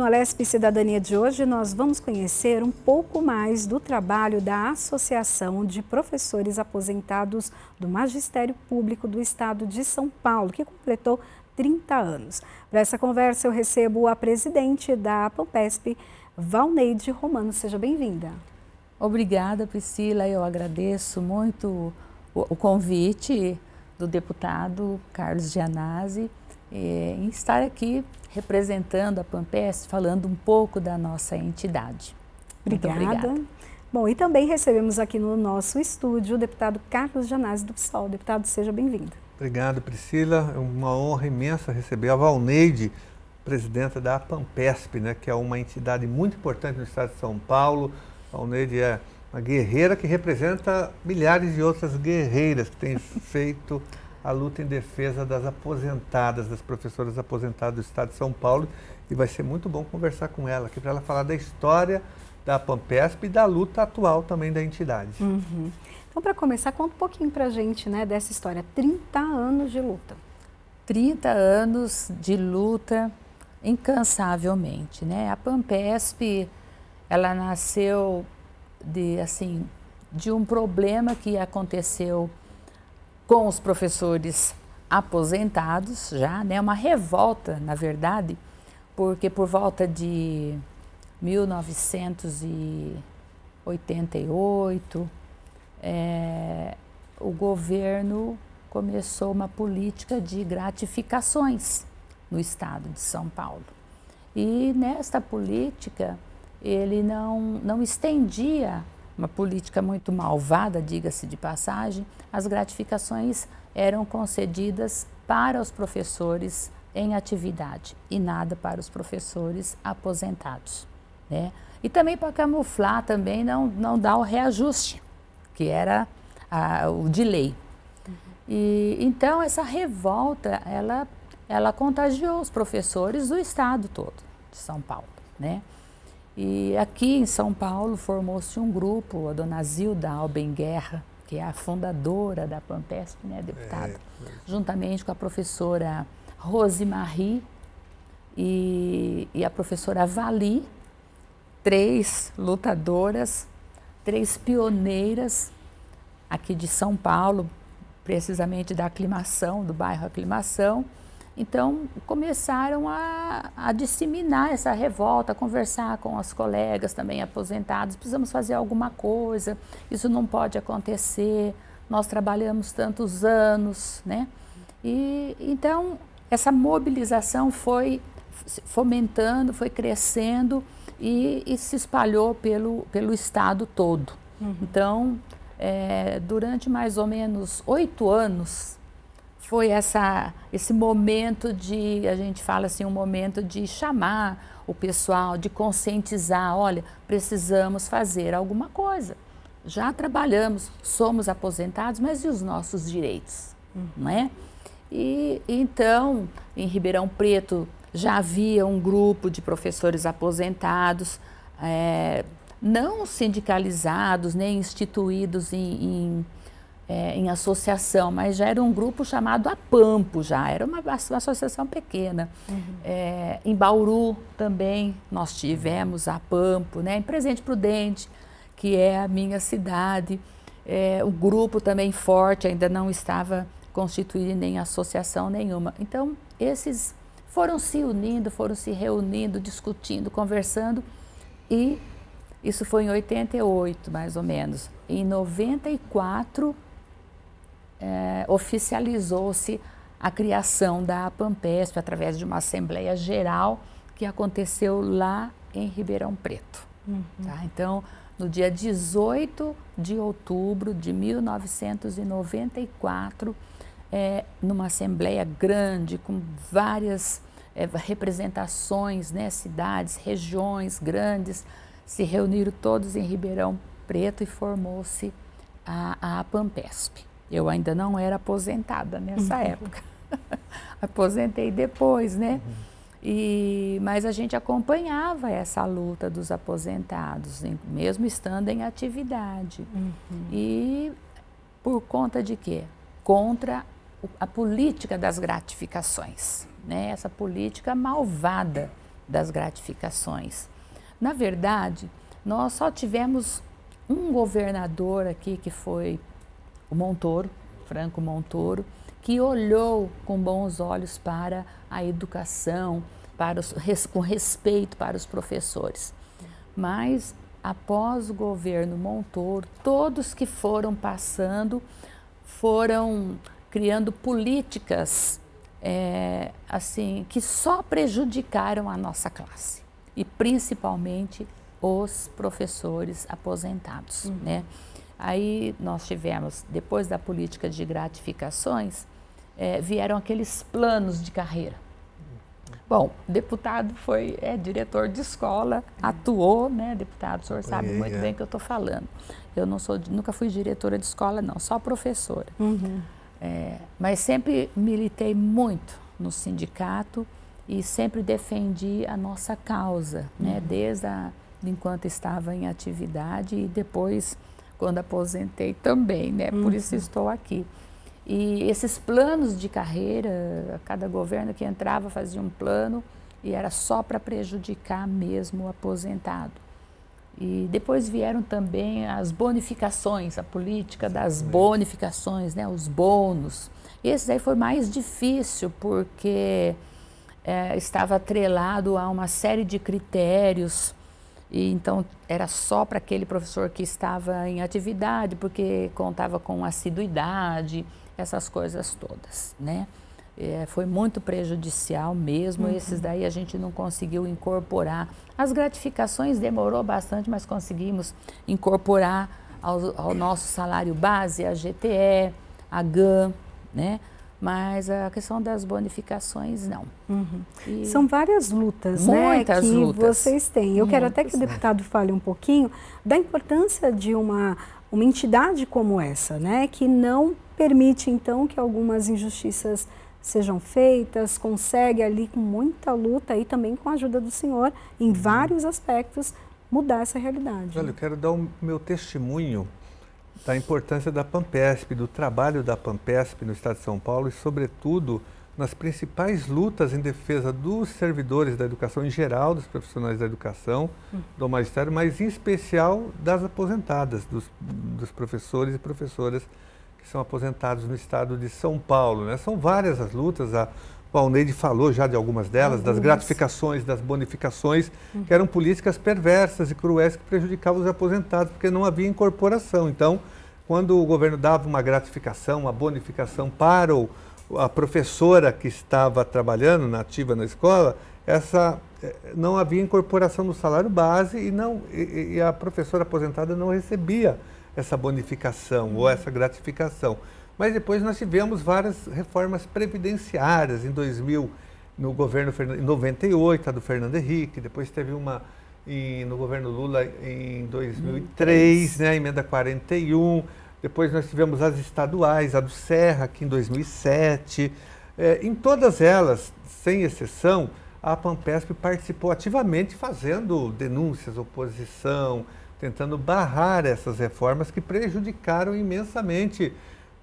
Alesp Cidadania de hoje, nós vamos conhecer um pouco mais do trabalho da Associação de Professores Aposentados do Magistério Público do Estado de São Paulo, que completou 30 anos. Para essa conversa, eu recebo a presidente da Pampesp, Valneide Romano. Seja bem-vinda. Obrigada, Priscila. Eu agradeço muito o convite do deputado Carlos Gianazzi em estar aqui representando a Pampesp, falando um pouco da nossa entidade. Obrigada. Bom, e também recebemos aqui no nosso estúdio o deputado Carlos Gianazzi do PSOL. Deputado, seja bem-vindo. Obrigado, Priscila. É uma honra imensa receber a Valneide, presidenta da Pampesp, né, que é uma entidade muito importante no estado de São Paulo. A Valneide é uma guerreira que representa milhares de outras guerreiras que têm feito a luta em defesa das aposentadas, das professoras aposentadas do estado de São Paulo. E vai ser muito bom conversar com ela aqui para ela falar da história da Pampesp e da luta atual também da entidade. Então, para começar, conta um pouquinho para a gente, né, dessa história. 30 anos de luta. 30 anos de luta incansavelmente, né? A Pampesp, ela nasceu de um problema que aconteceu com os professores aposentados já, né? Uma revolta, na verdade, porque por volta de 1988, o governo começou uma política de gratificações no estado de São Paulo. E nesta política, ele não estendia uma política muito malvada, diga-se de passagem. As gratificações eram concedidas para os professores em atividade e nada para os professores aposentados, né? E também para camuflar, também não dar o reajuste, que era o de lei. E então essa revolta, ela contagiou os professores do estado todo de São Paulo, né? E aqui em São Paulo formou-se um grupo, a dona Zilda Albenguerra, que é a fundadora da Pampesp, né, deputada, juntamente com a professora Rosemarie e a professora Vali, 3 lutadoras, 3 pioneiras aqui de São Paulo, precisamente da Aclimação, do bairro Aclimação. Então, começaram a disseminar essa revolta, a conversar com os colegas também aposentados. Precisamos fazer alguma coisa, isso não pode acontecer, nós trabalhamos tantos anos, né? E então, essa mobilização foi fomentando, foi crescendo e se espalhou pelo estado todo. Então, durante mais ou menos 8 anos, foi esse momento de, a gente fala assim, um momento de chamar o pessoal, de conscientizar, olha, precisamos fazer alguma coisa. Já trabalhamos, somos aposentados, mas e os nossos direitos, não é? E então, em Ribeirão Preto, já havia um grupo de professores aposentados, não sindicalizados, nem instituídos em associação, mas já era um grupo chamado APAMPO, já era uma associação pequena. Em Bauru também nós tivemos a APAMPO, né? Em Presidente Prudente, que é a minha cidade, o grupo também forte, ainda não estava constituído em nem associação nenhuma. Então, esses foram se unindo, foram se reunindo, discutindo, conversando, e isso foi em 88, mais ou menos. Em 94, oficializou-se a criação da Pampesp através de uma Assembleia Geral que aconteceu lá em Ribeirão Preto. Tá? Então, no dia 18 de outubro de 1994, numa Assembleia grande, com várias representações, né, cidades, regiões grandes, se reuniram todos em Ribeirão Preto e formou-se a Pampesp. Eu ainda não era aposentada nessa época, aposentei depois, né? Mas a gente acompanhava essa luta dos aposentados, mesmo estando em atividade. E por conta de quê? Contra a política das gratificações, né? Essa política malvada das gratificações. Na verdade, nós só tivemos um governador aqui, que foi o Montoro, Franco Montoro, que olhou com bons olhos para a educação, com respeito para os professores. Mas, após o governo Montoro, todos que foram passando foram criando políticas assim, que só prejudicaram a nossa classe, e principalmente os professores aposentados, né? Aí nós tivemos, depois da política de gratificações, vieram aqueles planos de carreira. Bom, deputado foi diretor de escola, atuou, né, deputado, o senhor sabe muito bem o que eu estou falando. Eu nunca fui diretora de escola, não, só professora. Mas sempre militei muito no sindicato e sempre defendi a nossa causa, né, desde enquanto estava em atividade e depois, quando aposentei também, né, por isso estou aqui. E esses planos de carreira, cada governo que entrava fazia um plano e era só para prejudicar mesmo o aposentado. E depois vieram também as bonificações, a política das bonificações, né, os bônus. Esse aí foi mais difícil porque estava atrelado a uma série de critérios. E então era só para aquele professor que estava em atividade, porque contava com assiduidade, essas coisas todas, né? Foi muito prejudicial mesmo, esses daí a gente não conseguiu incorporar. As gratificações demorou bastante, mas conseguimos incorporar ao nosso salário base, a GTE, a GAN, né? Mas a questão das bonificações, não. São várias lutas, né, que vocês têm. Eu quero até que o deputado fale um pouquinho da importância de uma entidade como essa, né, que não permite, então, que algumas injustiças sejam feitas, consegue ali com muita luta e também com a ajuda do senhor, em vários aspectos, mudar essa realidade. Olha, eu quero dar o meu testemunho da importância da Pampesp, do trabalho da Pampesp no estado de São Paulo e, sobretudo, nas principais lutas em defesa dos servidores da educação em geral, dos profissionais da educação, do magistério, mas em especial das aposentadas, dos professores e professoras que são aposentados no estado de São Paulo, né? São várias as lutas, o Alneide falou já de algumas delas, das gratificações, das bonificações, que eram políticas perversas e cruéis que prejudicavam os aposentados, porque não havia incorporação. Então, quando o governo dava uma gratificação, uma bonificação para a professora que estava trabalhando ativa na escola, não havia incorporação no salário base e a professora aposentada não recebia essa bonificação ou essa gratificação. Mas depois nós tivemos várias reformas previdenciárias em 2000, no governo em 98, a do Fernando Henrique, depois teve uma no governo Lula em 2003, né, a emenda 41, depois nós tivemos as estaduais, a do Serra aqui em 2007. Em todas elas, sem exceção, a Pampesp participou ativamente fazendo denúncias, oposição, tentando barrar essas reformas que prejudicaram imensamente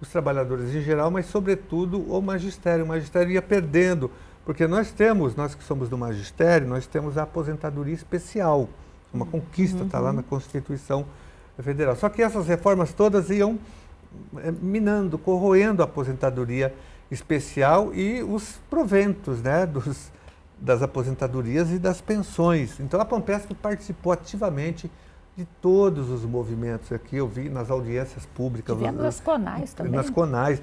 os trabalhadores em geral, mas sobretudo o magistério. O magistério ia perdendo, porque nós que somos do magistério, nós temos a aposentadoria especial, uma conquista, está lá na Constituição Federal. Só que essas reformas todas iam minando, corroendo a aposentadoria especial e os proventos, né, das aposentadorias e das pensões. Então a Pampesp participou ativamente de todos os movimentos aqui, eu vi nas audiências públicas. Tivemos nas CONAIs também. Nas CONAIs,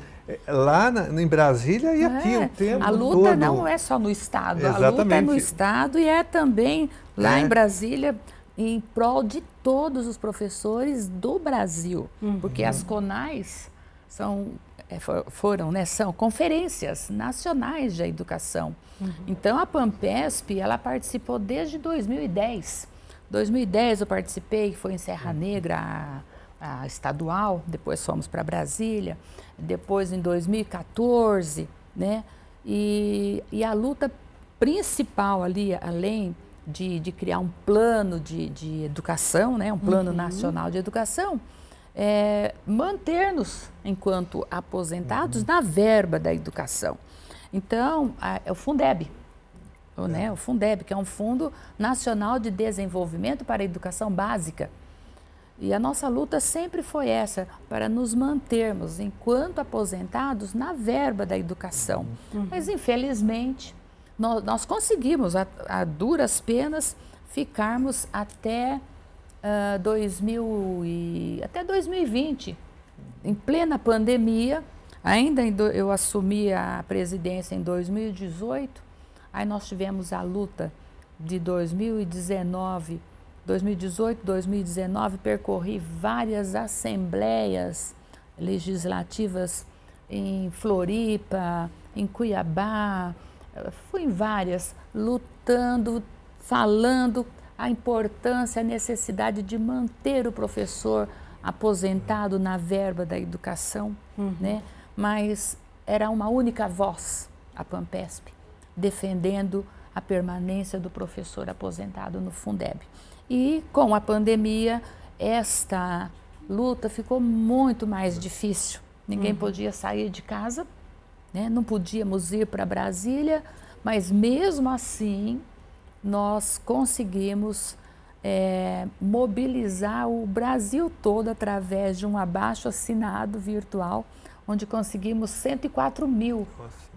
lá em Brasília e aqui o tempo todo. A luta não é só no Estado, a luta é no Estado e é também lá em Brasília, em prol de todos os professores do Brasil, porque as CONAIs são conferências nacionais de educação. Então a Pampesp, ela participou desde 2010. 2010 eu participei, foi em Serra Negra, a estadual, depois fomos para Brasília, depois em 2014, né? E a luta principal ali, além de criar um plano de educação, né? Um plano nacional de educação, manter-nos, enquanto aposentados, na verba da educação. Então, o Fundeb, né, o Fundeb, que é um Fundo Nacional de Desenvolvimento para a Educação Básica. E a nossa luta sempre foi essa, para nos mantermos, enquanto aposentados, na verba da educação. Mas, infelizmente, nós conseguimos, a duras penas, ficarmos até 2020, em plena pandemia. Ainda eu assumi a presidência em 2018, aí nós tivemos a luta de 2018, 2019, percorri várias assembleias legislativas em Floripa, em Cuiabá, fui em várias, lutando, falando a importância, a necessidade de manter o professor aposentado na verba da educação, né? Mas era uma única voz, a Pampesp, defendendo a permanência do professor aposentado no Fundeb. E com a pandemia, esta luta ficou muito mais difícil. Ninguém podia sair de casa, né? Não podíamos ir para Brasília, mas mesmo assim nós conseguimos mobilizar o Brasil todo através de um abaixo-assinado virtual, onde conseguimos 104.000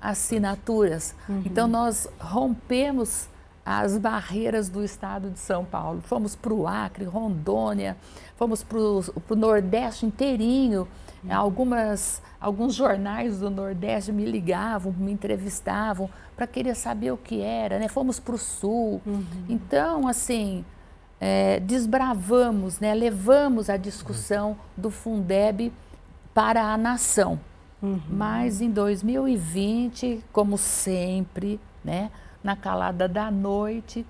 assinaturas. Então nós rompemos as barreiras do estado de São Paulo. Fomos para o Acre, Rondônia, fomos para o Nordeste inteirinho. Alguns jornais do Nordeste me ligavam, me entrevistavam para querer saber o que era, né? Fomos para o Sul. Então, assim, desbravamos, né? Levamos a discussão do Fundeb para a nação. Mas em 2020, como sempre, né? Na calada da noite,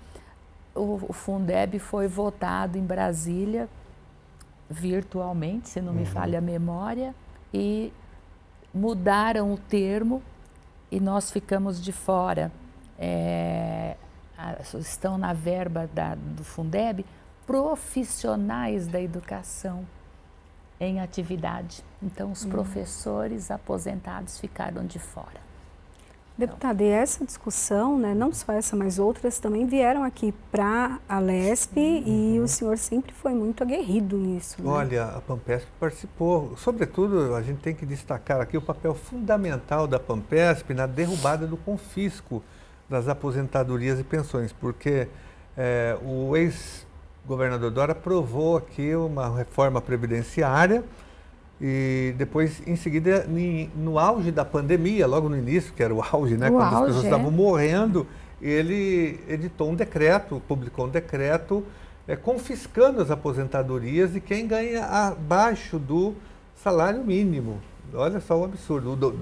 o Fundeb foi votado em Brasília, virtualmente, se não me falha a memória, e mudaram o termo e nós ficamos de fora. Estão na verba do Fundeb profissionais da educação em atividade. Então, os professores aposentados ficaram de fora. Deputada, e essa discussão, né, não só essa, mas outras também vieram aqui para a LESP e o senhor sempre foi muito aguerrido nisso. Né? Olha, a Pampesp participou, sobretudo a gente tem que destacar aqui o papel fundamental da Pampesp na derrubada do confisco das aposentadorias e pensões, porque o ex-governador Dória aprovou aqui uma reforma previdenciária. E depois, em seguida, no auge da pandemia, logo no início, que era o auge, né, quando as pessoas estavam morrendo, ele editou um decreto, publicou um decreto confiscando as aposentadorias de quem ganha abaixo do salário mínimo. Olha só o absurdo, do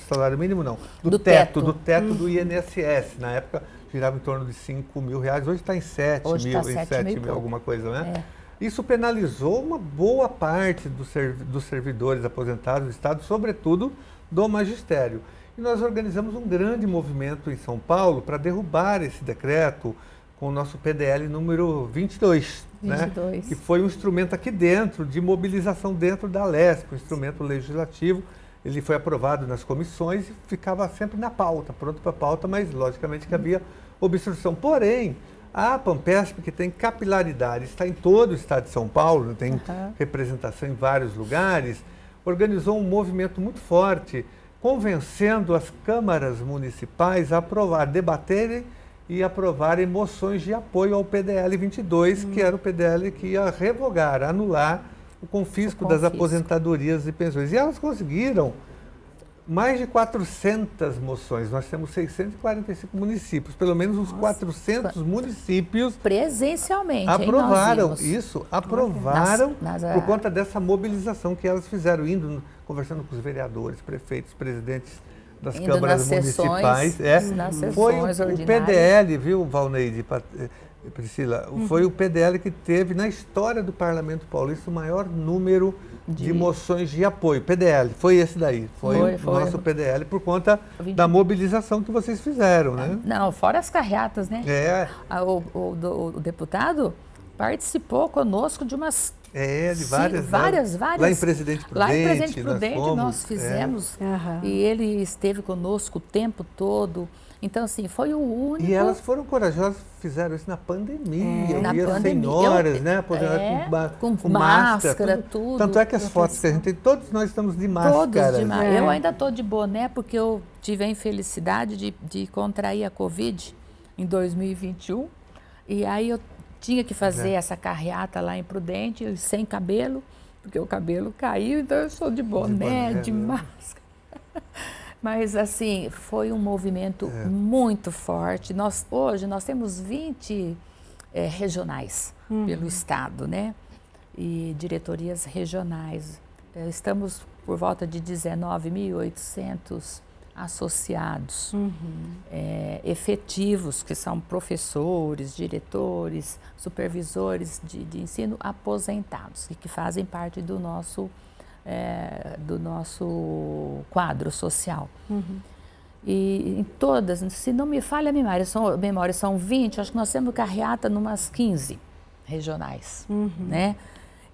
salário mínimo não, do teto do INSS. Na época girava em torno de R$5.000, hoje está em 7 mil, em 7 mil, alguma coisa, né? Isso penalizou uma boa parte dos servidores aposentados do Estado, sobretudo do magistério. E nós organizamos um grande movimento em São Paulo para derrubar esse decreto com o nosso PDL número 22, né? Que foi um instrumento aqui dentro, de mobilização dentro da LESP, um instrumento legislativo. Ele foi aprovado nas comissões e ficava sempre na pauta, pronto para a pauta, mas logicamente que havia obstrução. Porém, a Pampesp, que tem capilaridade, está em todo o estado de São Paulo, tem representação em vários lugares, organizou um movimento muito forte, convencendo as câmaras municipais a aprovar, debaterem e aprovarem moções de apoio ao PDL 22, que era o PDL que ia revogar, anular o confisco das aposentadorias e pensões. E elas conseguiram mais de 400 moções. Nós temos 645 municípios, pelo menos uns 400 municípios presencialmente aprovaram isso, aprovaram por conta dessa mobilização que elas fizeram, conversando com os vereadores, prefeitos, presidentes das câmaras municipais. Foi o PDL, viu, Valneide, Priscila, foi o PDL que teve na história do Parlamento Paulista o maior número de moções de apoio. PDL, foi esse daí, foi o nosso PDL por conta da mobilização que vocês fizeram, né? Não, fora as carreatas, né? O deputado participou conosco de umas... de várias. Lá em Presidente Prudente. Lá em Presidente Prudente nós fizemos. E ele esteve conosco o tempo todo. Então, assim, foi o único... E elas foram corajosas, fizeram isso na pandemia. Na e as pandemia. senhoras, né, aposentadas com máscara, tudo. Tanto é que as fotos que a gente tem, todos nós estamos de máscara. Todos de máscara. Eu ainda estou de boné, porque eu tive a infelicidade de contrair a Covid em 2021. E aí eu tinha que fazer essa carreata lá em Prudente, sem cabelo, porque o cabelo caiu, então eu sou de boné, de máscara. Mas, assim, foi um movimento muito forte. Hoje nós temos 20 regionais pelo Estado, né? E diretorias regionais. Estamos por volta de 19.800 associados efetivos, que são professores, diretores, supervisores de ensino aposentados e que fazem parte do nosso quadro social. E em todas, se não me falha a memória, são 20, acho que nós temos carreata em umas 15 regionais, né?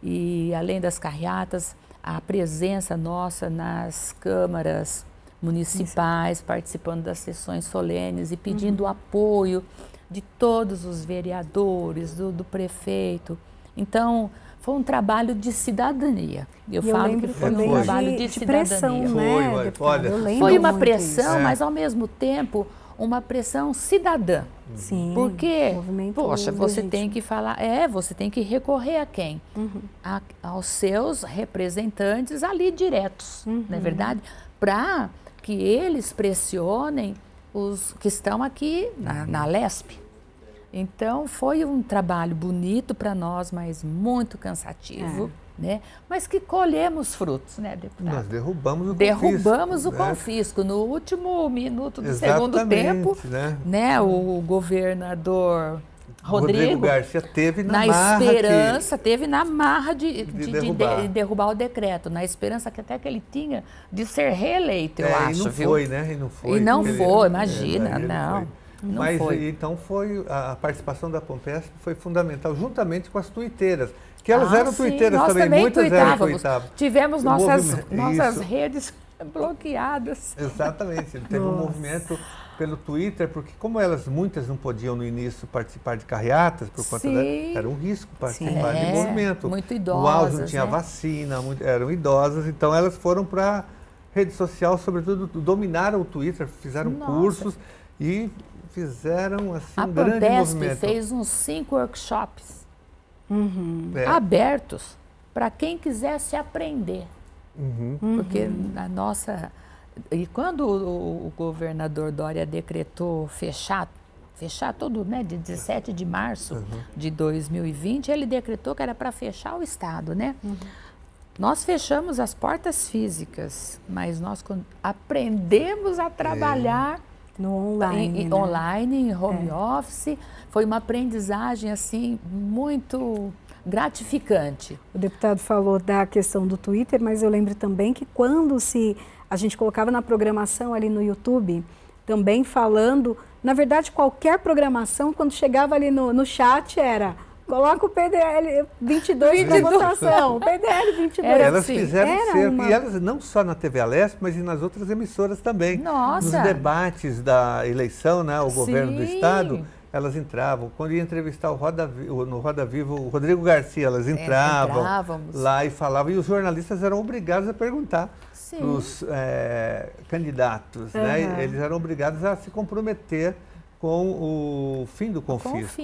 E além das carreatas, a presença nossa nas câmaras municipais, participando das sessões solenes e pedindo apoio de todos os vereadores, do prefeito. Então, foi um trabalho de cidadania. Eu falo que foi um trabalho de cidadania. Né, foi uma pressão, mas ao mesmo tempo uma pressão cidadã. Sim, porque, poxa, você tem que falar, você tem que recorrer a quem? Aos seus representantes ali diretos, não é verdade? Para que eles pressionem os que estão aqui na LESP. Então, foi um trabalho bonito para nós, mas muito cansativo, né? Mas que colhemos frutos, né, deputado? Nós derrubamos o confisco. Derrubamos o confisco. No último minuto do segundo tempo, né, o governador Rodrigo Garcia teve na esperança, teve na marra de derrubar o decreto, na esperança que até que ele tinha de ser reeleito, eu acho, viu? Foi, né? E não foi, imagina, não. Mas então a participação da Pampesp foi fundamental, juntamente com as tuiteiras, que elas eram tuiteiras nós também, muitas tuitavam. Tivemos nossas redes bloqueadas. Exatamente, teve um movimento pelo Twitter, porque como muitas não podiam no início participar de carreatas, por conta era um risco participar de movimento. Muito idosas. O auge não tinha vacina, eram idosas, então elas foram para a rede social, sobretudo dominaram o Twitter, fizeram cursos e fizeram assim, um grande movimento. A Pampesp fez uns 5 workshops abertos para quem quisesse aprender. Porque a nossa... E quando o governador Dória decretou fechar todo, né, de 17 de março de 2020, ele decretou que era para fechar o Estado, né? Nós fechamos as portas físicas, mas nós aprendemos a trabalhar no online, em home office. Foi uma aprendizagem assim muito gratificante. O deputado falou da questão do Twitter, mas eu lembro também que quando a gente colocava na programação ali no YouTube, também falando, na verdade qualquer programação, quando chegava ali no chat era... Coloca o PDL 22 para votação, PDL 22. Elas fizeram cerco, e elas não só na TV Alesp, mas nas outras emissoras também. Nossa. Nos debates da eleição, né, o governo do Estado, elas entravam. Quando ia entrevistar no Roda Viva o Rodrigo Garcia, elas entravam lá e falavam. E os jornalistas eram obrigados a perguntar para os candidatos. Né? Eles eram obrigados a se comprometer com o fim do confisco.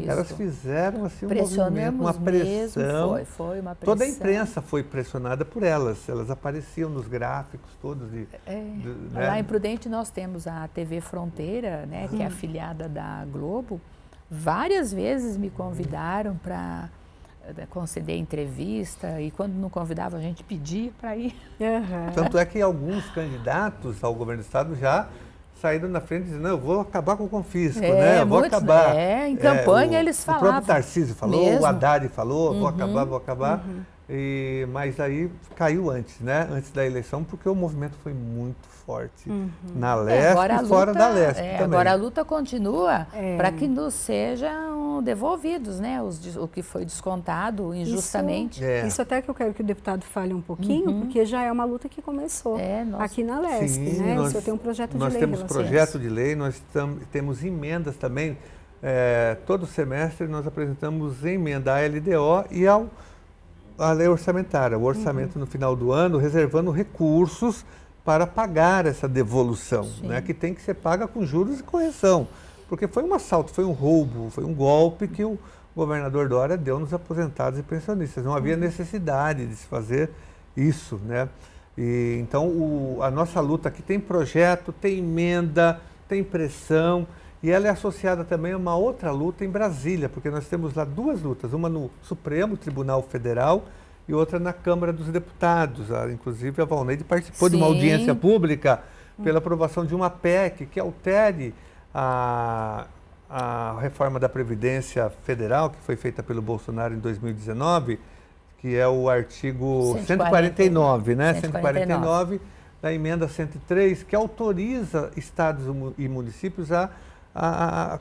Elas fizeram assim, um movimento, uma pressão. Mesmo, foi uma pressão. Toda a imprensa foi pressionada por elas. Elas apareciam nos gráficos todos. Lá em Prudente nós temos a TV Fronteira, né, que é afiliada da Globo. Várias vezes me convidaram para conceder entrevista e quando não convidava a gente pedia para ir. Tanto é que alguns candidatos ao governo do Estado já saíram na frente dizendo, não, eu vou acabar com o confisco, né? Eu vou acabar. Em campanha eles falavam. O próprio Tarcísio falou, o Haddad falou, vou acabar. mas aí caiu antes, né? Antes da eleição, porque o movimento foi muito forte na Leste e fora da Leste também. Agora a luta continua para que nos sejam devolvidos, né? O que foi descontado injustamente. Isso até que eu quero que o deputado fale um pouquinho, porque já é uma luta que começou aqui na Leste, né? O senhor tem um projeto de lei. Nós temos projeto de lei, nós temos emendas também. Todo semestre nós apresentamos emenda à LDO e à lei orçamentária, o orçamento no final do ano, reservando recursos para pagar essa devolução, né, que tem que ser paga com juros e correção, porque foi um assalto, foi um roubo, foi um golpe que o governador Dória deu nos aposentados e pensionistas. Não havia necessidade de se fazer isso, né? E, então, a nossa luta aqui tem projeto, tem emenda, tem pressão, e ela é associada também a uma outra luta em Brasília, porque nós temos lá duas lutas, uma no Supremo Tribunal Federal e outra na Câmara dos Deputados. Inclusive a Valneide participou de uma audiência pública pela aprovação de uma PEC que altere a reforma da Previdência Federal, que foi feita pelo Bolsonaro em 2019, que é o artigo 149, né? 149 da emenda 103, que autoriza estados e municípios a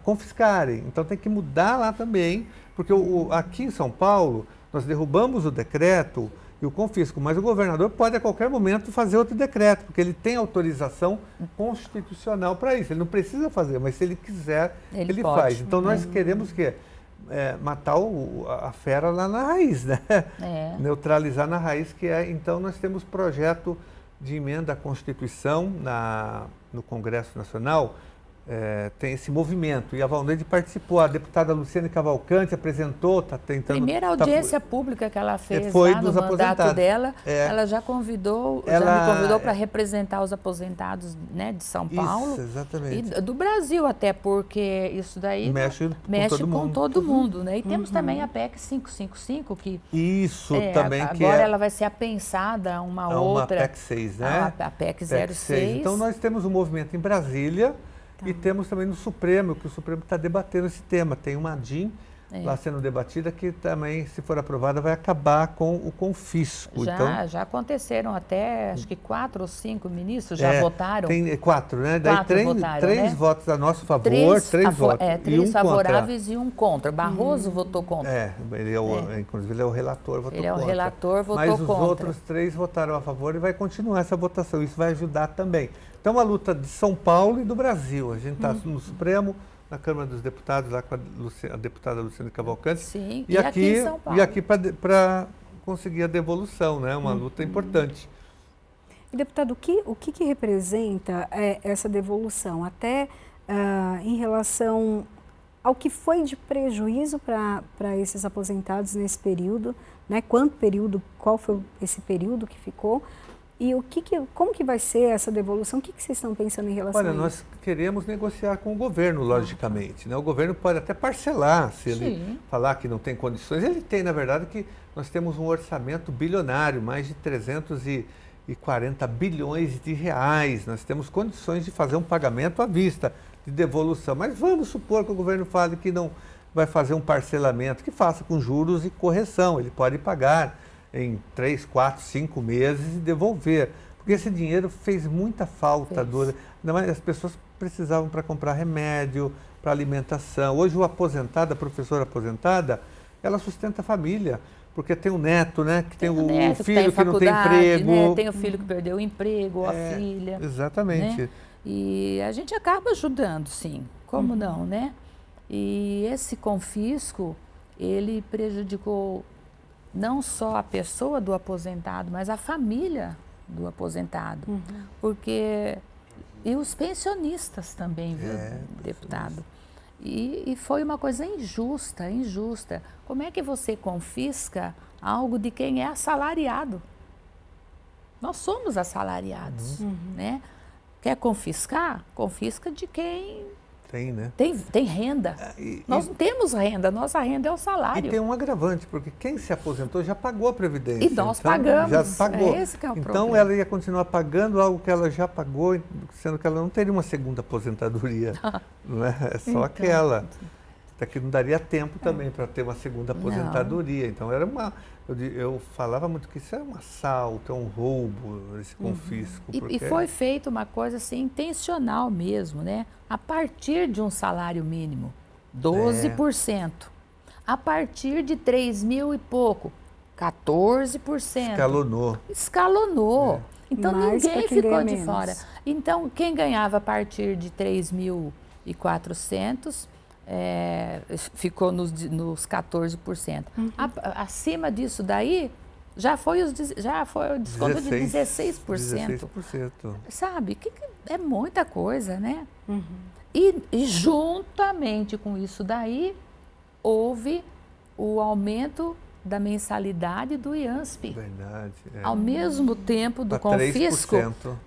confiscarem. Então tem que mudar lá também, porque aqui em São Paulo nós derrubamos o decreto e o confisco, mas o governador pode a qualquer momento fazer outro decreto, porque ele tem autorização constitucional para isso. Ele não precisa fazer, mas se ele quiser, ele faz. Então nós queremos matar a fera lá na raiz, né? Neutralizar na raiz, então nós temos projeto de emenda à Constituição no Congresso Nacional. Tem esse movimento, e a Valneide participou, a deputada Luciane Cavalcante apresentou, está tentando... Primeira audiência pública que ela fez foi lá no mandato dela, ela já me convidou para representar os aposentados, né, de São Paulo. Isso, exatamente. E do Brasil até, porque isso daí mexe com todo mundo, né? E temos também a PEC 555, que... Isso, também agora que ela vai ser apensada uma outra... Uma PEC 6, né? A PEC 06. Então nós temos um movimento em Brasília, e temos também no Supremo, que o Supremo está debatendo esse tema. Tem uma DIN lá sendo debatida que também, se for aprovada, vai acabar com o confisco. Já aconteceram até, acho que 4 ou 5 ministros já votaram. Tem 4, né? Daí três votos a nosso favor, três votos. Três favoráveis e um contra. Barroso votou contra. Inclusive ele é o relator, votou contra. Ele é o relator, votou contra. Mas os outros 3 votaram a favor e vai continuar essa votação. Isso vai ajudar também. Então, a luta de São Paulo e do Brasil. A gente está no Supremo, na Câmara dos Deputados, lá com a deputada Luciane Cavalcante. Sim, e aqui em São Paulo. E aqui para conseguir a devolução, né? Uma luta importante. E, deputado, o que representa essa devolução? Até em relação ao que foi de prejuízo para esses aposentados nesse período, né? Qual foi esse período que ficou? E como que vai ser essa devolução? O que vocês estão pensando em relação a isso? Nós queremos negociar com o governo, logicamente. Né? O governo pode até parcelar, se ele falar que não tem condições. Ele tem, na verdade, que nós temos um orçamento bilionário, mais de 340 bilhões de reais. Nós temos condições de fazer um pagamento à vista, de devolução. Mas vamos supor que o governo fale que não vai fazer um parcelamento, que faça com juros e correção. Ele pode pagar em 3, 4, 5 meses e devolver. Porque esse dinheiro fez muita falta. As pessoas precisavam para comprar remédio, para alimentação. Hoje a professora aposentada, ela sustenta a família. Porque tem um neto, né? Que tem o filho que não tem emprego. Né? Tem o filho que perdeu o emprego, a filha. Exatamente. Né? E a gente acaba ajudando, sim. Como não, né? E esse confisco, ele prejudicou não só a pessoa do aposentado, mas a família do aposentado. Porque... E os pensionistas também, viu, deputado? E foi uma coisa injusta. Como é que você confisca algo de quem é assalariado? Nós somos assalariados, né? Quer confiscar? Confisca de quem... Tem, né? Tem renda. Nós não temos renda, nossa renda é o salário. E tem um agravante, porque quem se aposentou já pagou a Previdência. E nós pagamos. Já pagou. Esse que é o então problema. Ela ia continuar pagando algo que ela já pagou, sendo que ela não teria uma segunda aposentadoria. Não é? É só aquela. Até que não daria tempo também para ter uma segunda aposentadoria. Não. Então era uma... Eu falava muito que isso é um assalto, é um roubo, esse confisco. E foi feito uma coisa assim, intencional mesmo, né? A partir de um salário mínimo, 12%. A partir de 3 mil e pouco, 14%. Escalonou. Então ninguém ficou de fora. Então quem ganhava a partir de 3.400 ficou nos 14%. Acima disso daí já foi o desconto de 16%. 16%. Sabe? É muita coisa, né? E juntamente com isso daí, houve o aumento da mensalidade do IANSP. Verdade. Ao mesmo tempo do confisco,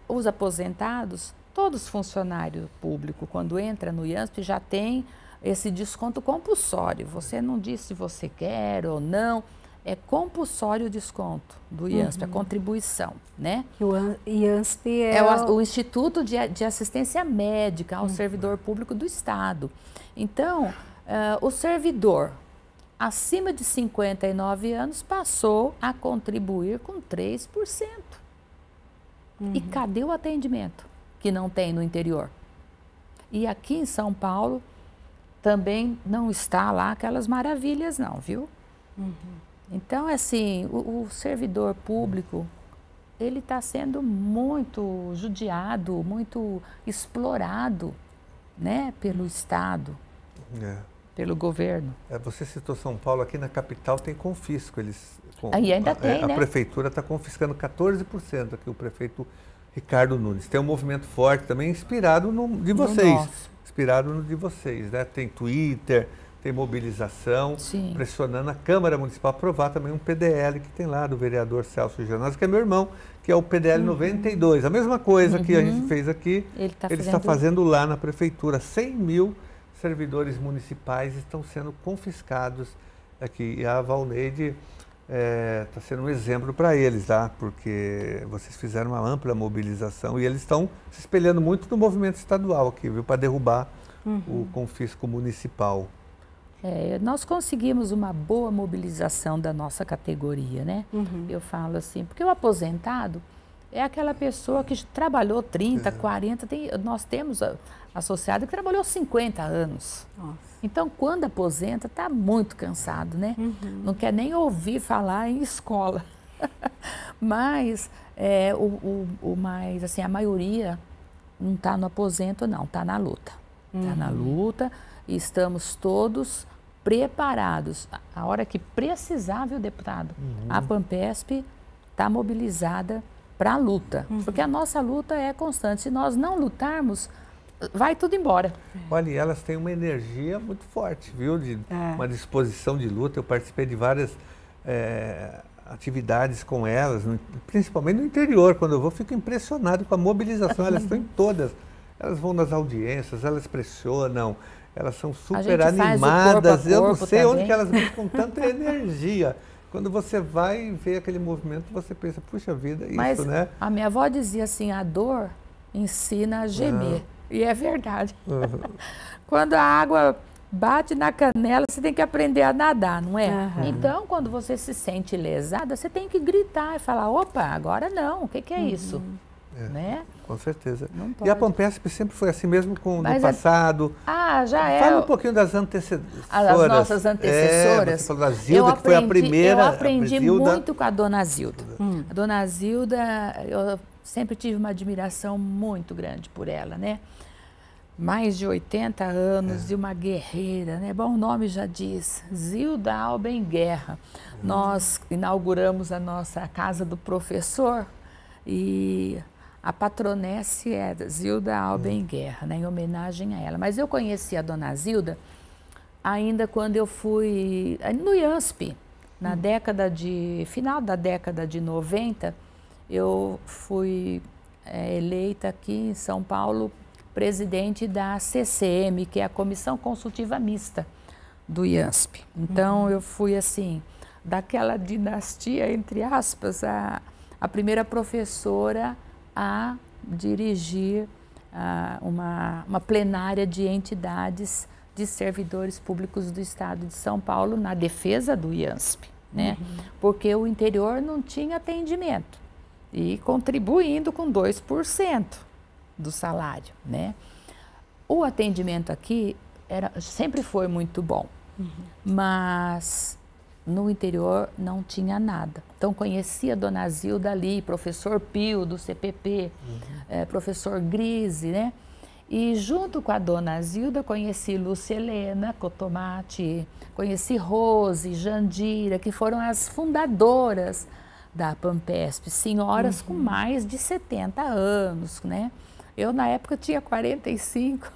os aposentados, todos os funcionários públicos, quando entra no IANSP, já tem esse desconto compulsório. Você não diz se você quer ou não, é compulsório o desconto do IANSP, a contribuição, né? O IANSP é o Instituto de Assistência Médica ao Servidor Público do Estado. Então, o servidor acima de 59 anos passou a contribuir com 3%. E cadê o atendimento que não tem no interior? E aqui em São Paulo também não está lá aquelas maravilhas não, viu? Então, assim, o servidor público, ele está sendo muito judiado, muito explorado, né, pelo Estado. Pelo governo. Você citou São Paulo, aqui na capital tem confisco. Ainda tem, né? A prefeitura está confiscando 14% aqui, o prefeito Ricardo Nunes. Tem um movimento forte também inspirado de vocês. Inspirado no de vocês, né? Tem Twitter, tem mobilização, pressionando a Câmara Municipal a aprovar também um PDL que tem lá do vereador Celso Gianazzi, que é meu irmão, que é o PDL 92. A mesma coisa que a gente fez aqui, ele está fazendo lá na prefeitura. 100 mil servidores municipais estão sendo confiscados aqui. E a Valneide está sendo um exemplo para eles, tá? Porque vocês fizeram uma ampla mobilização e eles estão se espelhando muito no movimento estadual aqui, viu? Para derrubar o confisco municipal. Nós conseguimos uma boa mobilização da nossa categoria, né? Eu falo assim, porque o aposentado é aquela pessoa que trabalhou 30, 40, nós temos associado que trabalhou 50 anos. Então, quando aposenta, está muito cansado, né? Não quer nem ouvir falar em escola. Mas, assim, a maioria não está no aposento, não, está na luta. Está na luta e estamos todos preparados. A hora que precisar, viu, deputado? A Pampesp está mobilizada para a luta, porque a nossa luta é constante. Se nós não lutarmos, vai tudo embora. Olha, e elas têm uma energia muito forte, viu? Uma disposição de luta. Eu participei de várias atividades com elas, principalmente no interior. Quando eu vou, fico impressionado com a mobilização. Elas estão em todas. Elas vão nas audiências, elas pressionam, elas são super animadas. Eu não sei onde que elas vão com tanta energia. Quando você vai ver aquele movimento, você pensa, puxa vida, isso, né? A minha avó dizia assim, a dor ensina a gemer. E é verdade. Quando a água bate na canela, você tem que aprender a nadar, não é? Então, quando você se sente lesada, você tem que gritar e falar, opa, agora não, o que é isso? Né? Com certeza. E a Pampesp sempre foi assim mesmo no passado? Fala um pouquinho das antecessoras. As nossas antecessoras. Você falou da Zilda, que foi a primeira. Eu aprendi muito com a dona Zilda. A dona Zilda, eu sempre tive uma admiração muito grande por ela, né? Mais de 80 anos e uma guerreira, né? Bom, o nome já diz, Zilda Alben Guerra. Nós inauguramos a nossa Casa do Professor e a patronesse é Zilda Alben Guerra, né, em homenagem a ela. Mas eu conheci a dona Zilda ainda quando eu fui no IANSP, final da década de 90, eu fui eleita aqui em São Paulo presidente da CCM, que é a Comissão Consultiva Mista do IANSP. Então, eu fui, assim, daquela dinastia, entre aspas, a primeira professora a dirigir uma plenária de entidades de servidores públicos do estado de São Paulo na defesa do IANSP, né? Porque o interior não tinha atendimento e contribuindo com 2% do salário, né? O atendimento aqui sempre foi muito bom, mas no interior não tinha nada. Então conhecia a Dona Zilda ali, professor Pio do CPP, professor Grise, né? E junto com a Dona Zilda conheci Lúcia Helena Cotomati, conheci Rose, Jandira, que foram as fundadoras da Pampesp, senhoras com mais de 70 anos, né? Eu na época tinha 45.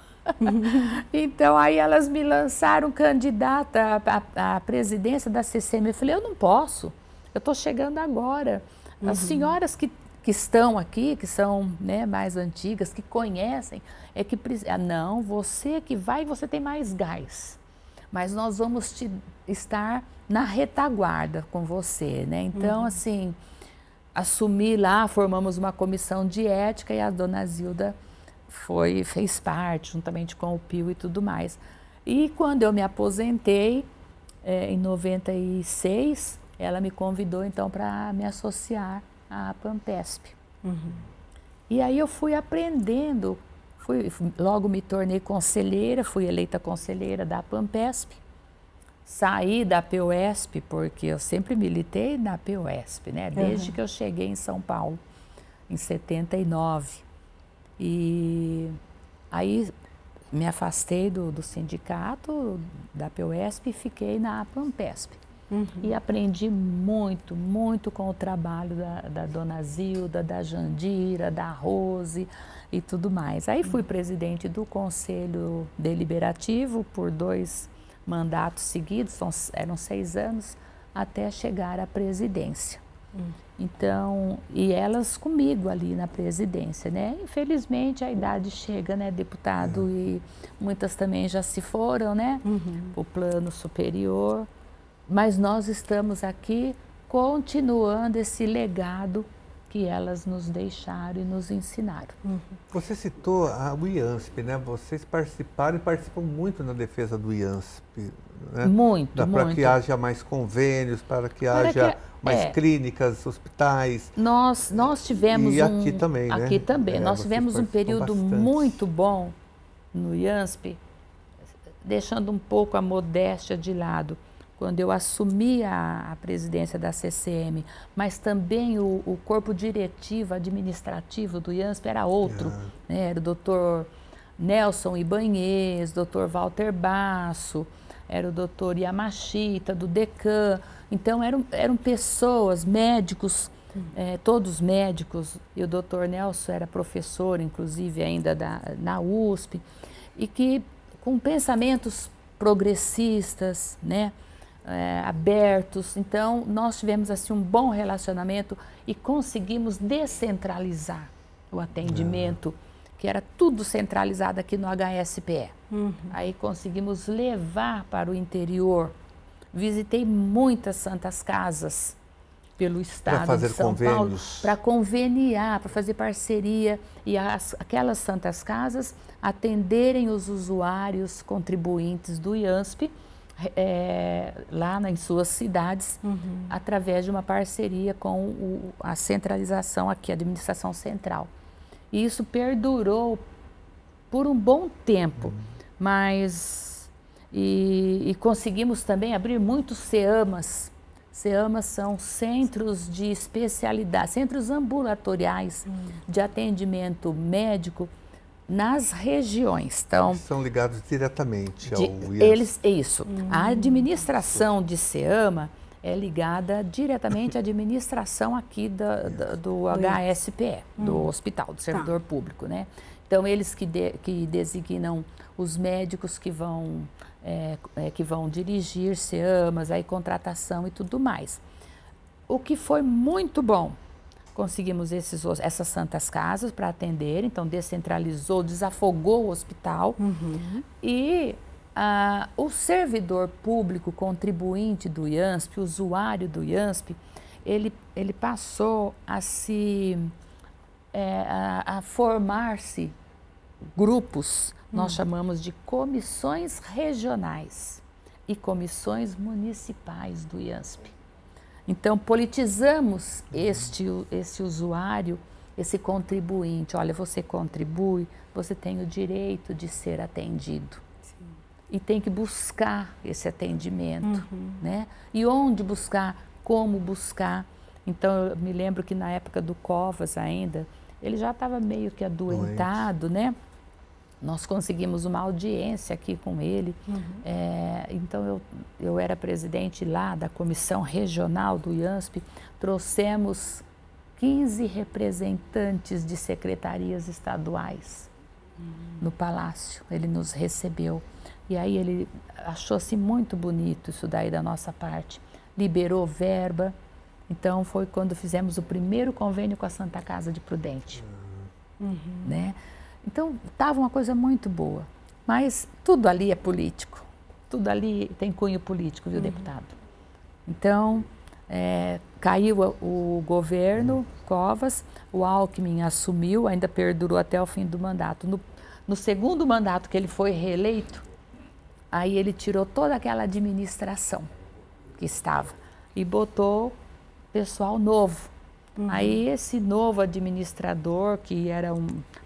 Então aí elas me lançaram candidata à presidência da CCM. Eu falei, eu não posso, eu estou chegando agora. As senhoras que estão aqui, que são, né, mais antigas, que conhecem, é que não, você que vai, você tem mais gás, mas nós vamos estar na retaguarda com você, né? Então, assim, assumi lá, formamos uma comissão de ética e a Dona Zilda fez parte, juntamente com o Pio e tudo mais. E quando eu me aposentei, em 96, ela me convidou, então, para me associar à Pampesp. E aí eu fui aprendendo, logo me tornei conselheira, fui eleita conselheira da Pampesp, saí da POSP, porque eu sempre militei na POSP, né? Desde que eu cheguei em São Paulo, em 79. E aí me afastei do sindicato, da POSP, e fiquei na Pampesp. E aprendi muito, muito com o trabalho da Dona Zilda, da Jandira, da Rose e tudo mais. Aí fui presidente do Conselho Deliberativo por 2 mandatos seguidos, eram 6 anos, até chegar à presidência. Então, e elas comigo ali na presidência, né? Infelizmente a idade chega, né, deputado, e muitas também já se foram, né, o plano superior. Mas nós estamos aqui continuando esse legado que elas nos deixaram e nos ensinaram. Você citou o IANSP, né? Vocês participaram e participam muito na defesa do IANSP, né? Muito, para que haja mais convênios, para que haja mais clínicas, hospitais. Nós tivemos aqui também, né? Aqui também. Nós tivemos um período muito bom no IANSP, deixando um pouco a modéstia de lado, quando eu assumi a presidência da CCM, mas também o corpo diretivo, administrativo do IANSP era outro, né? Era o doutor Nelson Ibanez, doutor Walter Basso, era o doutor Yamashita, do DECAN. Então eram pessoas, médicos, todos médicos, e o doutor Nelson era professor, inclusive, ainda na USP, e que com pensamentos progressistas, né? Abertos. Então nós tivemos assim um bom relacionamento e conseguimos descentralizar o atendimento, que era tudo centralizado aqui no HSPE. Aí conseguimos levar para o interior. Visitei muitas santas casas pelo estado de São Paulo para conveniar, para fazer parceria e aquelas santas casas atenderem os usuários contribuintes do IANSP lá em suas cidades, através de uma parceria com a centralização aqui, a administração central. E isso perdurou por um bom tempo, mas conseguimos também abrir muitos CEAMAs. CEAMAs são centros de especialidade, centros ambulatoriais de atendimento médico nas regiões. Então, são ligados diretamente ao IANSP. Isso. A administração de CEAMA é ligada diretamente à administração aqui do HSPE, do Hospital, do Servidor Público, né? Então, eles que designam os médicos que vão dirigir CEAMAs, aí contratação e tudo mais. O que foi muito bom, conseguimos essas santas casas para atender, então descentralizou, desafogou o hospital e o servidor público contribuinte do IANSP, usuário do IANSP, ele passou a formar-se grupos, nós chamamos de comissões regionais e comissões municipais do IANSP. Então, politizamos esse usuário, esse contribuinte. Olha, você contribui, você tem o direito de ser atendido. Sim. E tem que buscar esse atendimento, né? E onde buscar, como buscar. Então, eu me lembro que na época do Covas ainda, ele já estava meio que adoentado, né? Nós conseguimos uma audiência aqui com ele. Então, eu era presidente lá da comissão regional do IANSP. Trouxemos 15 representantes de secretarias estaduais no Palácio. Ele nos recebeu. E aí ele achou-se muito bonito isso daí da nossa parte. Liberou verba. Então, foi quando fizemos o primeiro convênio com a Santa Casa de Prudente. Né? Então, estava uma coisa muito boa. Mas tudo ali é político. Tudo ali tem cunho político, viu, deputado? Então, caiu o governo Covas, o Alckmin assumiu, ainda perdurou até o fim do mandato. No segundo mandato que ele foi reeleito, aí ele tirou toda aquela administração que estava e botou pessoal novo. Aí esse novo administrador, que era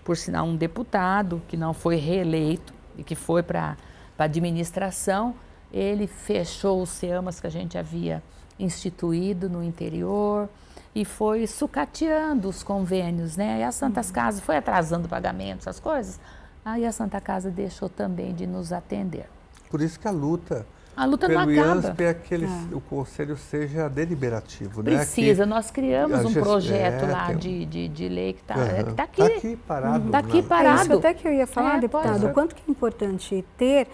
por sinal um deputado, que não foi reeleito e que foi para a administração, ele fechou os SEAMAS que a gente havia instituído no interior e foi sucateando os convênios, né? E as Santas Casas foi atrasando pagamentos, essas coisas. Aí a Santa Casa deixou também de nos atender. Por isso que a luta não pelo acaba. IANSP é que o conselho seja deliberativo, né? Precisa, nós criamos um projeto lá de lei que está aqui. Está aqui parado. Está aqui parado. Isso até que eu ia falar, deputado, o quanto que é importante ter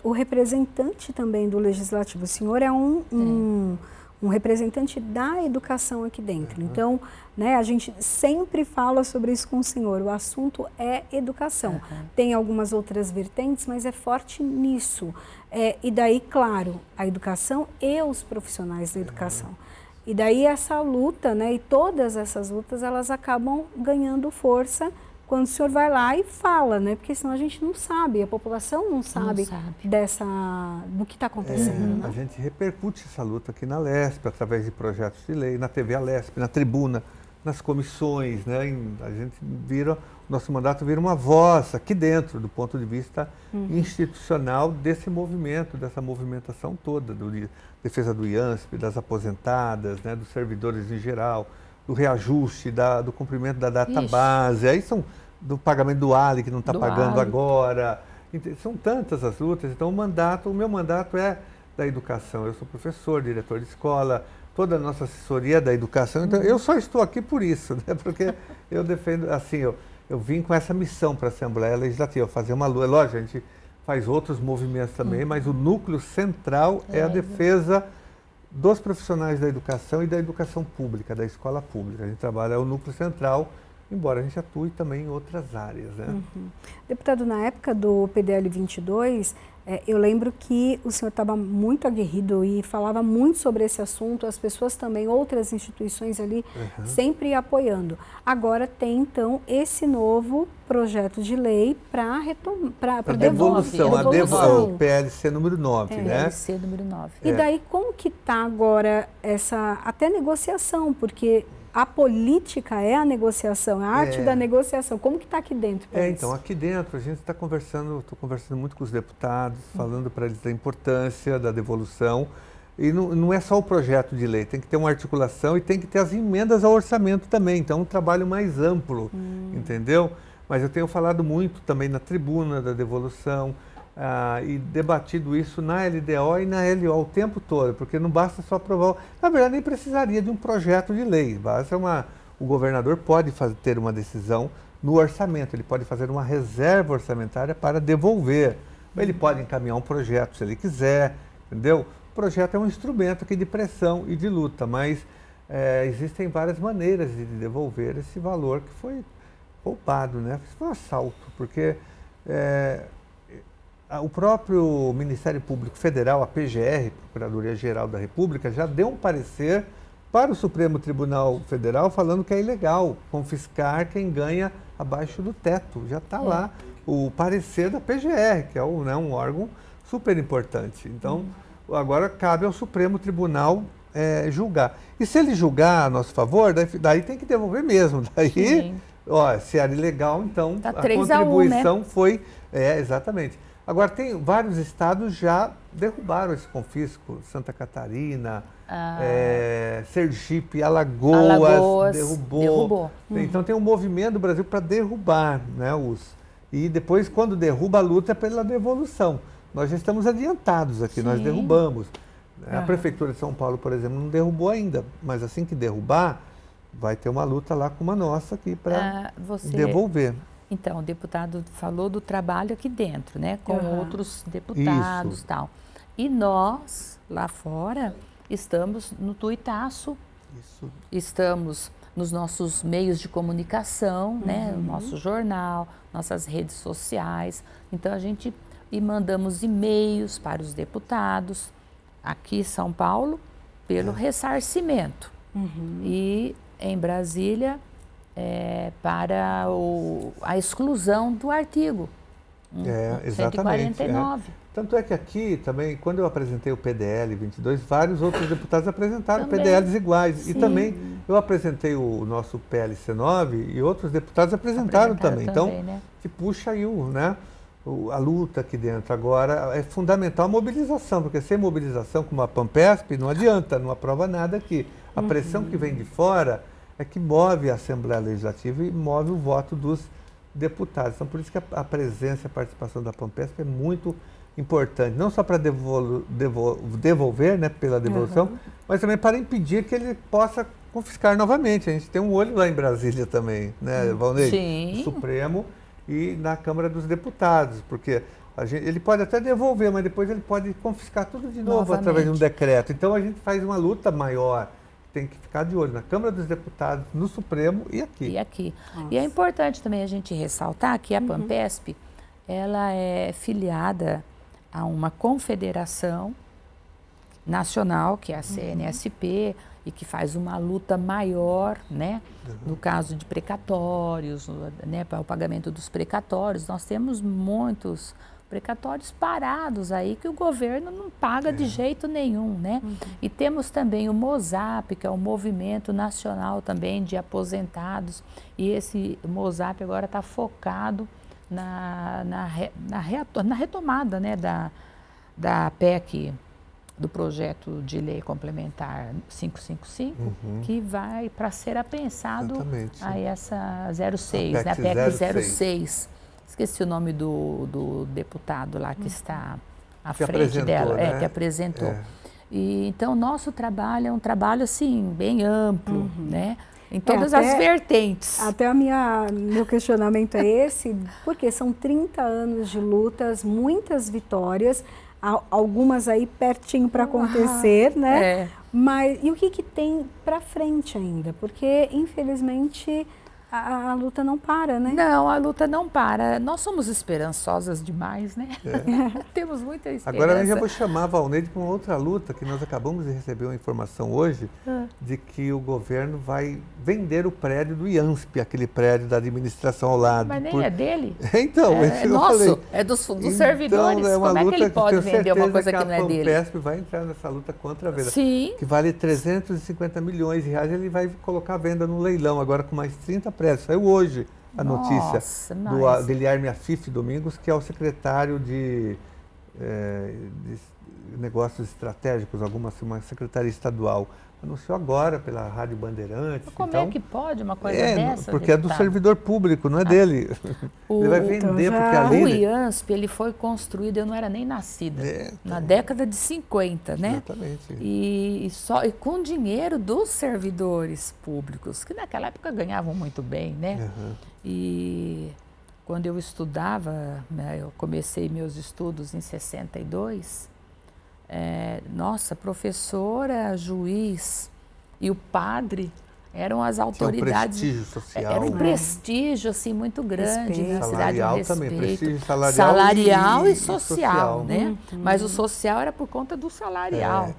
o representante também do Legislativo. O senhor é um representante da educação aqui dentro. Então, né, a gente sempre fala sobre isso com o senhor. O assunto é educação. Tem algumas outras vertentes, mas é forte nisso. E daí, claro, a educação e os profissionais da educação. E daí essa luta, né, e todas essas lutas, elas acabam ganhando força quando o senhor vai lá e fala, né? Porque senão a gente não sabe, a população não sabe. Do que está acontecendo. A gente repercute essa luta aqui na LESP, através de projetos de lei, na TV Alesp, na tribuna, nas comissões, né? A gente nosso mandato vira uma voz aqui dentro, do ponto de vista institucional desse movimento, dessa movimentação toda, defesa do IANSP, das aposentadas, né? Dos servidores em geral, do reajuste, do cumprimento da data base, aí do pagamento do ALI, que não está pagando agora. São tantas as lutas, então o meu mandato é da educação. Eu sou professor, diretor de escola, toda a nossa assessoria é da educação, então eu só estou aqui por isso, né? Porque eu defendo, assim, eu vim com essa missão para a Assembleia Legislativa, fazer uma luta. Lógico, a gente faz outros movimentos também, mas o núcleo central é a defesa dos profissionais da educação e da educação pública, da escola pública. A gente trabalha o núcleo central, embora a gente atue também em outras áreas, né? Deputado, na época do PDL 22, eu lembro que o senhor estava muito aguerrido e falava muito sobre esse assunto, as pessoas também, outras instituições ali, sempre apoiando. Agora tem, então, esse novo projeto de lei para devolução, o PLC número 9, né? PLC número 9. E daí, como que está agora essa, até negociação, porque a política é a negociação, a arte da negociação. Como que está aqui dentro? Então, aqui dentro a gente está conversando, estou conversando muito com os deputados, falando para eles da importância da devolução. E não é só o projeto de lei, tem que ter uma articulação e tem que ter as emendas ao orçamento também. Então, é um trabalho mais amplo, entendeu? Mas eu tenho falado muito também na tribuna da devolução, e debatido isso na LDO e na LO o tempo todo, porque não basta só aprovar, na verdade nem precisaria de um projeto de lei, basta o governador pode ter uma decisão no orçamento, ele pode fazer uma reserva orçamentária para devolver, ele pode encaminhar um projeto se ele quiser, entendeu? O projeto é um instrumento aqui de pressão e de luta, mas existem várias maneiras de devolver esse valor que foi roubado, né? Isso foi um assalto, porque o próprio Ministério Público Federal, a PGR, Procuradoria-Geral da República, já deu um parecer para o Supremo Tribunal Federal falando que é ilegal confiscar quem ganha abaixo do teto. Já está lá o parecer da PGR, que é um órgão super importante. Então, agora cabe ao Supremo Tribunal julgar. E se ele julgar a nosso favor, daí tem que devolver mesmo. Daí, ó, se era ilegal, então tá a contribuição 1, né? foi... exatamente. Agora, tem vários estados já derrubaram esse confisco. Santa Catarina, Sergipe, Alagoas derrubou. Então, tem um movimento do Brasil para derrubar, né, e depois, quando derruba, a luta é pela devolução. Nós já estamos adiantados aqui, nós derrubamos. A Prefeitura de São Paulo, por exemplo, não derrubou ainda, mas assim que derrubar, vai ter uma luta lá com uma nossa aqui para devolver. Então, o deputado falou do trabalho aqui dentro, né, com outros deputados e tal. E nós, lá fora, estamos no tuitaço, estamos nos nossos meios de comunicação, né, o nosso jornal, nossas redes sociais. Então, mandamos e-mails para os deputados aqui em São Paulo pelo ressarcimento. E em Brasília, para a exclusão do artigo 149. Tanto é que aqui também, quando eu apresentei o PDL 22, vários outros deputados apresentaram PDLs iguais. E também eu apresentei o nosso PLC 9 e outros deputados apresentaram também. Então, né? Que puxa aí a luta aqui dentro. Agora, é fundamental a mobilização, porque sem mobilização, como a Pampesp, não adianta, não aprova nada aqui. A pressão que vem de fora é que move a Assembleia Legislativa e move o voto dos deputados. Então, por isso que a presença e a participação da Pampesp é muito importante, não só para devolver, né, pela devolução, mas também para impedir que ele possa confiscar novamente. A gente tem um olho lá em Brasília também, né, Valnei? Sim. No Supremo e na Câmara dos Deputados, porque ele pode até devolver, mas depois ele pode confiscar tudo de novo através de um decreto. Então, a gente faz uma luta maior. Tem que ficar de olho na Câmara dos Deputados, no Supremo e aqui. E é importante também a gente ressaltar que a Pampesp, ela é filiada a uma confederação nacional, que é a CNSP, e que faz uma luta maior, né? No caso de precatórios, né? Para o pagamento dos precatórios. Nós temos muitos precatórios parados aí que o governo não paga de jeito nenhum, né? E temos também o MOSAP, que é o Movimento Nacional também de Aposentados, e esse MOSAP agora está focado na retomada, né, da PEC, do projeto de lei complementar 555, que vai para ser apensado a essa 06, a PEC 06. Esqueci o nome do deputado lá que está à frente dela, né? Que apresentou. E, então, nosso trabalho é um trabalho, assim, bem amplo, né? Em todas as vertentes. Até meu questionamento é esse, porque são 30 anos de lutas, muitas vitórias, algumas aí pertinho para acontecer, né? Mas e o que tem para frente ainda? Porque, infelizmente, a luta não para, né? Não, a luta não para. Nós somos esperançosas demais, né? Temos muita esperança. Agora eu já vou chamar a Valneide para uma outra luta, que nós acabamos de receber uma informação hoje de que o governo vai vender o prédio do IANSP, aquele prédio da administração ao lado. Mas nem é dele? Então, é nosso, é dos servidores. É uma Como luta é que ele pode vender uma coisa que não é dele? A Pampesp vai entrar nessa luta contra a venda. Sim. Que vale 350 milhões de reais, ele vai colocar a venda no leilão, agora com mais 30 prédios. Saiu hoje a notícia do Guilherme Afif Domingos, que é o secretário de negócios estratégicos, uma secretaria estadual. Anunciou agora pela Rádio Bandeirantes. Como é que pode uma coisa dessa? Porque é do servidor público, não é dele. Ele vai vender porque ali... O IANSP, ele foi construído, eu não era nem nascida, na década de 50, né? Exatamente. E com dinheiro dos servidores públicos, que naquela época ganhavam muito bem, né? E quando eu estudava, né, eu comecei meus estudos em 62... nossa, professora, juiz e o padre eram as autoridades. Tinha um prestígio social. Era um prestígio assim, muito grande na cidade, salarial um respeito. Também, prestígio salarial e social, né? Mas o social era por conta do salarial.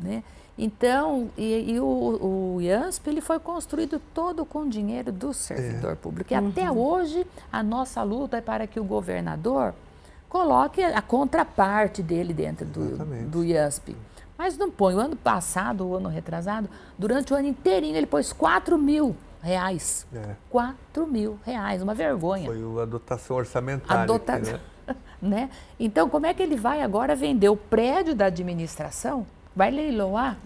Né? Então, o IANSP ele foi construído todo com dinheiro do servidor público. E até hoje a nossa luta é para que o governador coloque a contraparte dele dentro do IANSP. Mas não põe. O ano passado, o ano retrasado, durante o ano inteirinho ele pôs R$4.000. 4.000 reais, uma vergonha. Foi a dotação orçamentária. Né? Então, como é que ele vai agora vender o prédio da administração? Vai leiloar?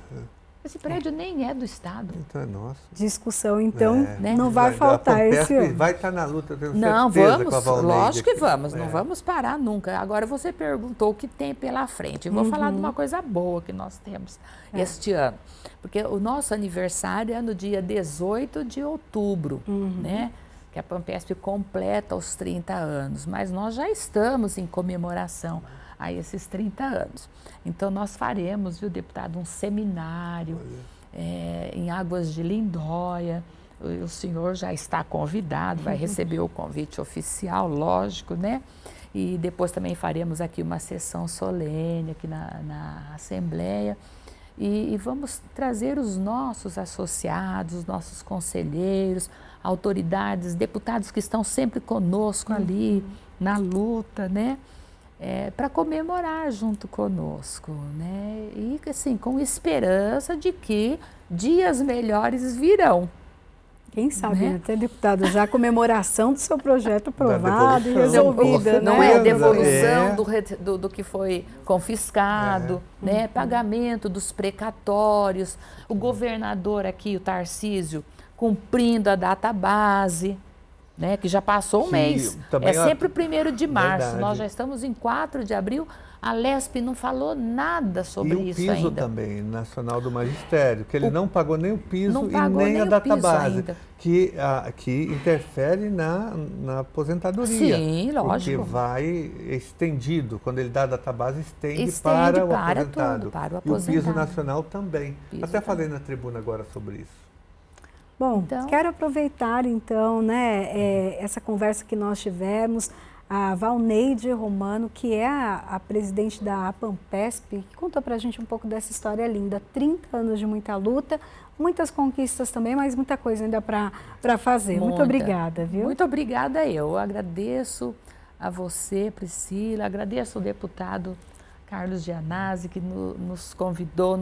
Esse prédio nem é do Estado. Então é nosso. Discussão, então, não vai faltar esse ano. Vai estar na luta, eu tenho não, certeza, vamos, com a Valneide. Lógico que vamos, não vamos parar nunca. Agora, você perguntou o que tem pela frente. Eu vou falar de uma coisa boa que nós temos este ano. Porque o nosso aniversário é no dia 18 de outubro, né? Que a Pampesp completa os 30 anos. Mas nós já estamos em comemoração a esses 30 anos. Então, nós faremos, viu, deputado, um seminário em Águas de Lindóia. O senhor já está convidado, vai receber o convite oficial, lógico, né? E depois também faremos aqui uma sessão solene aqui na Assembleia. E vamos trazer os nossos associados, os nossos conselheiros, autoridades, deputados que estão sempre conosco ali na luta, né? Para comemorar junto conosco, né? E assim, com esperança de que dias melhores virão. Quem sabe, né? Até deputado, já a comemoração do seu projeto aprovado e resolvida, não né? é a devolução do que foi confiscado, né? Pagamento dos precatórios, o governador aqui, o Tarcísio, cumprindo a data base, né? Que já passou um mês, é sempre o 1º de março, verdade. Nós já estamos em 4 de abril, a LESP não falou nada sobre isso ainda. E o piso também, nacional do magistério, que ele não pagou nem o piso e nem a database, que interfere na aposentadoria. Sim, lógico. Porque vai estendido, quando ele dá a database, estende para o aposentado. Para o aposentado. E o piso nacional também. Até falei na tribuna agora sobre isso. Bom, então, quero aproveitar então, né, essa conversa que nós tivemos, a Valneide Romano, que é a presidente da Pampesp, que contou para a gente um pouco dessa história linda. 30 anos de muita luta, muitas conquistas também, mas muita coisa ainda para fazer. Muito obrigada, viu? Muito obrigada eu. Agradeço a você, Priscila, agradeço ao deputado Carlos Gianazzi, que nos convidou,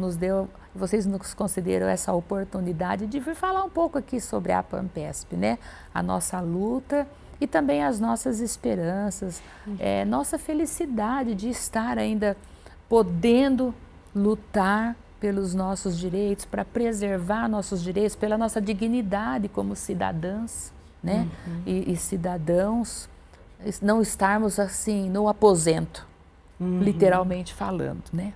vocês nos concederam essa oportunidade de vir falar um pouco aqui sobre a Pampesp, né? A nossa luta e também as nossas esperanças, nossa felicidade de estar ainda podendo lutar pelos nossos direitos, para preservar nossos direitos, pela nossa dignidade como cidadãs, né? E cidadãos, não estarmos assim no aposento. Literalmente falando, né?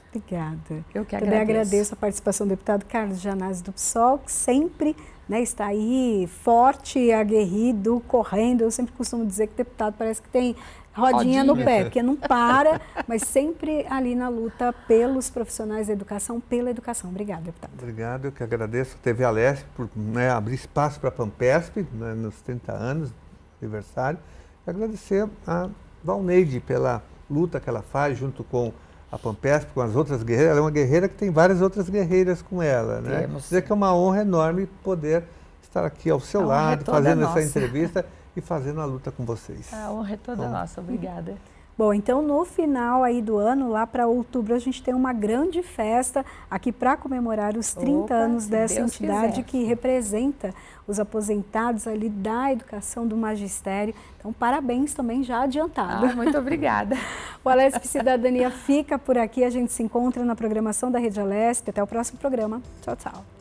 Obrigada. Eu que também agradeço a participação do deputado Carlos Gianazzi do PSOL, que sempre, né, está aí forte, aguerrido, correndo. Eu sempre costumo dizer que o deputado parece que tem rodinha no pé, porque não para, mas sempre ali na luta pelos profissionais da educação, pela educação. Obrigada, deputado. Obrigado, eu que agradeço a TV Alesp por abrir espaço para a Pampesp, né, nos 30 anos do aniversário. E agradecer a Valneide pela luta que ela faz junto com a Pampesp, com as outras guerreiras. Ela é uma guerreira que tem várias outras guerreiras com ela, né? Dizer que é uma honra enorme poder estar aqui ao seu lado, fazendo essa entrevista e fazendo a luta com vocês. A honra é toda nossa, obrigada. Bom, então no final aí do ano, lá para outubro, a gente tem uma grande festa aqui para comemorar os 30 anos dessa entidade que representa os aposentados ali da educação do magistério. Então, parabéns também já adiantado. Muito obrigada. O Alesp Cidadania fica por aqui, a gente se encontra na programação da Rede Alesp. Até o próximo programa. Tchau, tchau.